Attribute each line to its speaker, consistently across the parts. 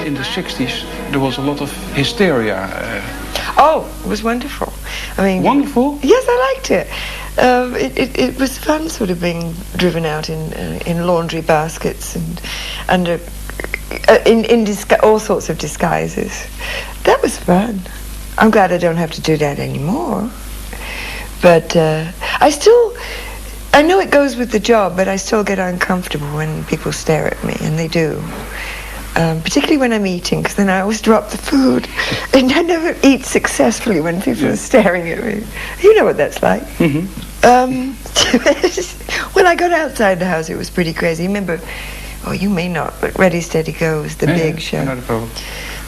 Speaker 1: in the 60s there was a lot of hysteria.
Speaker 2: Oh, it was wonderful. I mean,
Speaker 1: wonderful?
Speaker 2: Yes, I liked it. It was fun, sort of being driven out in laundry baskets and under in all sorts of disguises. That was fun. I'm glad I don't have to do that anymore. But I know it goes with the job, but I still get uncomfortable when people stare at me, and they do. Particularly when I'm eating, because then I always drop the food. And I never eat successfully when people are staring at me. You know what that's like.
Speaker 1: Mm-hmm.
Speaker 2: When I got outside the house, it was pretty crazy. Remember, you may not, but Ready, Steady, Go was the big show.
Speaker 1: Not a problem.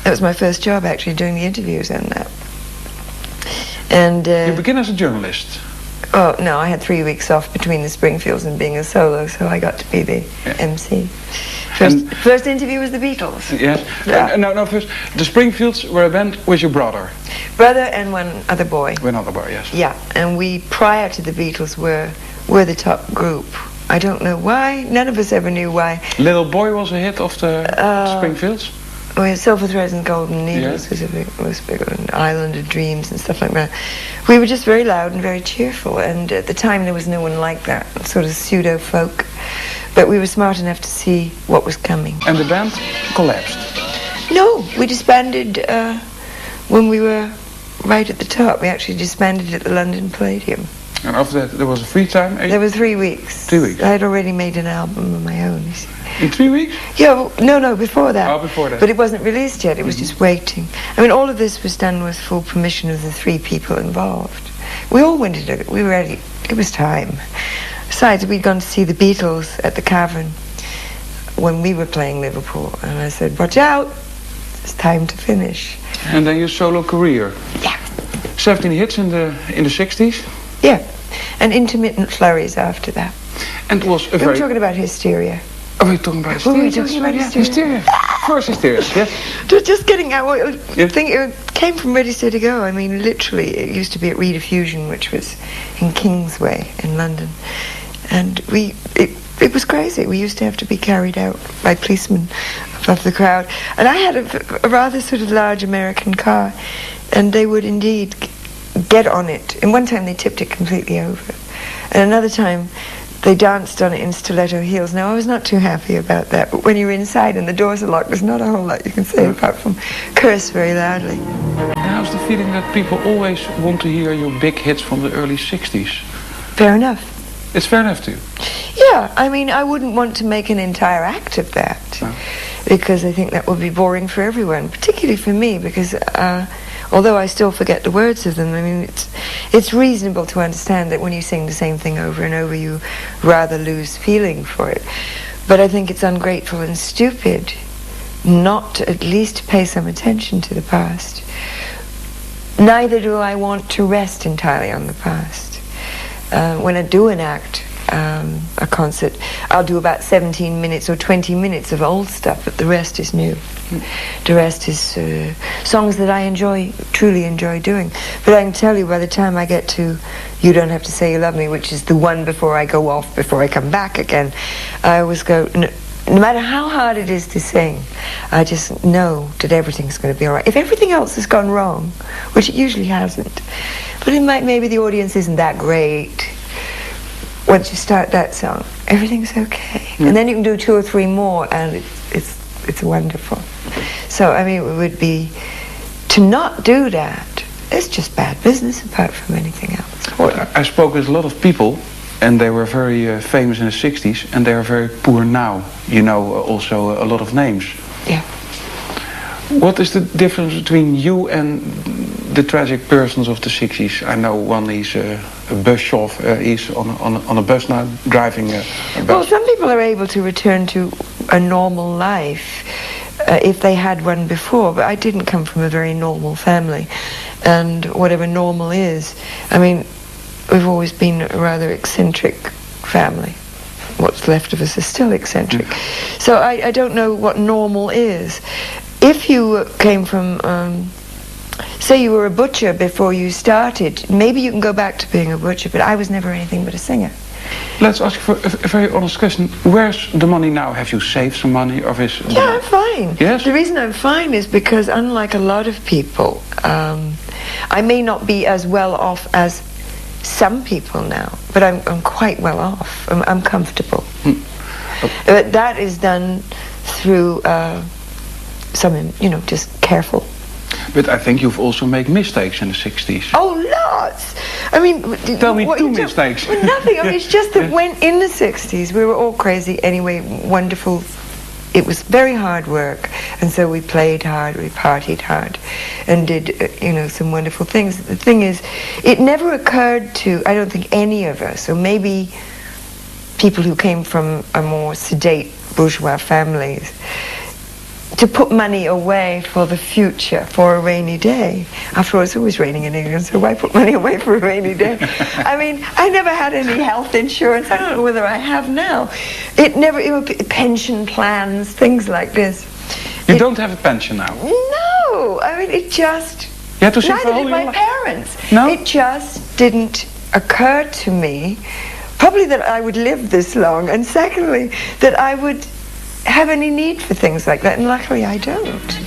Speaker 2: That was my first job, actually, doing the interviews on that. And
Speaker 1: you began as a journalist.
Speaker 2: Oh, no, I had 3 weeks off between the Springfields and being a solo, so I got to be the MC. First interview was the Beatles.
Speaker 1: Yes.
Speaker 2: Yeah.
Speaker 1: No, first, the Springfields were a band with your brother.
Speaker 2: Brother and one other boy.
Speaker 1: One other boy, yes.
Speaker 2: Yeah, and we, prior to the Beatles, were the top group. I don't know why. None of us ever knew why.
Speaker 1: Little Boy was a hit of the Springfields?
Speaker 2: Silver Threads and Golden Needles was big, and Island of Dreams and stuff like that. We were just very loud and very cheerful, and at the time there was no one like that, sort of pseudo-folk. But we were smart enough to see what was coming.
Speaker 1: And the band collapsed?
Speaker 2: No, we disbanded when we were right at the top. We actually disbanded at the London Palladium.
Speaker 1: And after that there was a free time?
Speaker 2: There were 3 weeks.
Speaker 1: 3 weeks?
Speaker 2: I had already made an album of my own, you see.
Speaker 1: In 3 weeks?
Speaker 2: Yeah, no, before that.
Speaker 1: Oh, before that.
Speaker 2: But it wasn't released yet, it was just waiting. I mean, all of this was done with full permission of the 3 people involved. We all wanted it, we were ready, it was time. Besides, we'd gone to see the Beatles at the Cavern when we were playing Liverpool, and I said, watch out, it's time to finish.
Speaker 1: And then your solo career?
Speaker 2: Yeah.
Speaker 1: 17 hits in the 60s?
Speaker 2: Yeah, and intermittent flurries after that.
Speaker 1: And it was a
Speaker 2: We were talking about hysteria.
Speaker 1: Oh, we're talking about hysteria?
Speaker 2: Were we talking about hysteria?
Speaker 1: First hysteria, yes.
Speaker 2: Just getting out. I think it came from Ready, Steady, Go. I mean, literally, it used to be at Reader Fusion, which was in Kingsway in London. And it was crazy. We used to have to be carried out by policemen above the crowd. And I had a rather sort of large American car, and they would indeed get on it. And one time they tipped it completely over. And another time they danced on it in stiletto heels. Now, I was not too happy about that, but when you're inside and the doors are locked, there's not a whole lot you can say apart from curse very loudly.
Speaker 1: And how's the feeling that people always want to hear your big hits from the early 60s?
Speaker 2: Fair enough.
Speaker 1: It's fair enough too?
Speaker 2: Yeah, I mean, I wouldn't want to make an entire act of that, because I think that would be boring for everyone, particularly for me, because although I still forget the words of them, I mean, it's reasonable to understand that when you sing the same thing over and over, you rather lose feeling for it. But I think it's ungrateful and stupid not to at least pay some attention to the past. Neither do I want to rest entirely on the past. When I do an act, a concert, I'll do about 17 minutes or 20 minutes of old stuff, but the rest is new. The rest is songs that I truly enjoy doing. But I can tell you, by the time I get to You Don't Have to Say You Love Me, which is the one before I go off, before I come back again, I always go, no matter how hard it is to sing, I just know that everything's going to be all right. If everything else has gone wrong, which it usually hasn't, but maybe the audience isn't that great, once you start that song, everything's okay. And then you can do 2 or 3 more, and it's wonderful. So, I mean, it would be, to not do that, it's just bad business apart from anything else.
Speaker 1: Well, I spoke with a lot of people, and they were very famous in the 60s, and they are very poor now. You know also a lot of names.
Speaker 2: Yeah.
Speaker 1: What is the difference between you and the tragic persons of the 60s? I know one is a bus chauffeur, he's on a bus now, driving a bus.
Speaker 2: Well, some people are able to return to a normal life if they had one before, but I didn't come from a very normal family. And whatever normal is, I mean, we've always been a rather eccentric family. What's left of us is still eccentric. So I don't know what normal is. If you came from, say you were a butcher before you started, maybe you can go back to being a butcher, but I was never anything but a singer.
Speaker 1: Let's ask you for a very honest question. Where's the money now? Have you saved some money, or is?
Speaker 2: Yeah, I'm fine.
Speaker 1: Yes.
Speaker 2: The reason I'm fine is because, unlike a lot of people, I may not be as well off as some people now, but I'm quite well off. I'm comfortable. But that is done through some, just careful.
Speaker 1: But I think you've also made mistakes in the 60s.
Speaker 2: Oh, lots! I mean...
Speaker 1: Tell me two mistakes.
Speaker 2: Well, nothing. I mean, it's just that when in the 60s, we were all crazy anyway, wonderful. It was very hard work, and so we played hard, we partied hard, and did, some wonderful things. The thing is, it never occurred to, I don't think, any of us, or maybe people who came from a more sedate bourgeois families, to put money away for the future, for a rainy day. After all, it's always raining in England, so why put money away for a rainy day? I mean, I never had any health insurance. I don't know whether I have now. It never, pension plans, things like this.
Speaker 1: You don't have a pension now?
Speaker 2: No! I mean, it just...
Speaker 1: You had to save
Speaker 2: neither did my parents.
Speaker 1: No?
Speaker 2: It just didn't occur to me, probably that I would live this long, and secondly, that I would have any need for things like that, and luckily I don't.